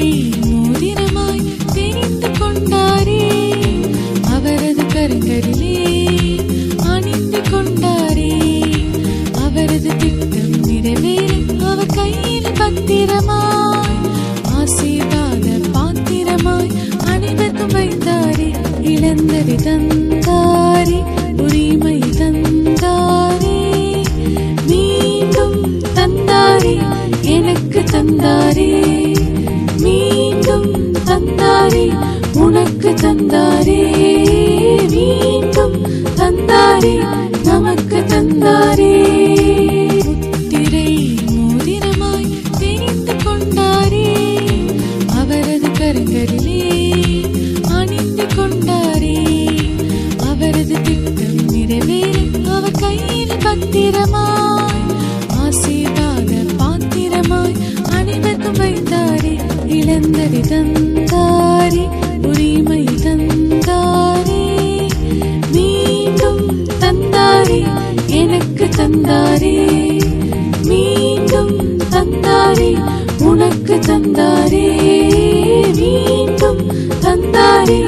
முத்திரை மோதிரமாய் தெரிந்து கொண்டாரே, அவரது கரங்களிலே அணிந்து கொண்டாரே. அவரது திட்டம் நிறைவேற அவர் கையில் பத்திரமாய், ஆசீர்வாத பாத்திரமாய் அனைவருக்கும் வைத்தாரே. இழந்ததை தந்தாரே, உரிமை தந்தாரே, மீண்டும் தந்தாரே, எனக்கு தந்தாரே, மீண்டும் தந்தாரே, உனக்கு தந்தாரே, மீண்டும் தந்தாரே, நமக்கு தந்தாரே. முத்திரை மோதிரமாய் தெரிந்து கொண்டாரே, அவரது கரங்களிலே அணிந்து கொண்டாரே. அவரது திட்டம் நிறைவேற அவர் கையில் பத்திரமாய், ஆசீர்வாத பாத்திரமாய் அனைவருக்கும் வைத்தாரே. இழந்ததை தந்தாரே, உரிமை தந்தாரே, மீண்டும் தந்தாரே, எனக்கு தந்தாரே, மீண்டும் தந்தாரே, உனக்கு தந்தாரே, மீண்டும் தந்தாரே,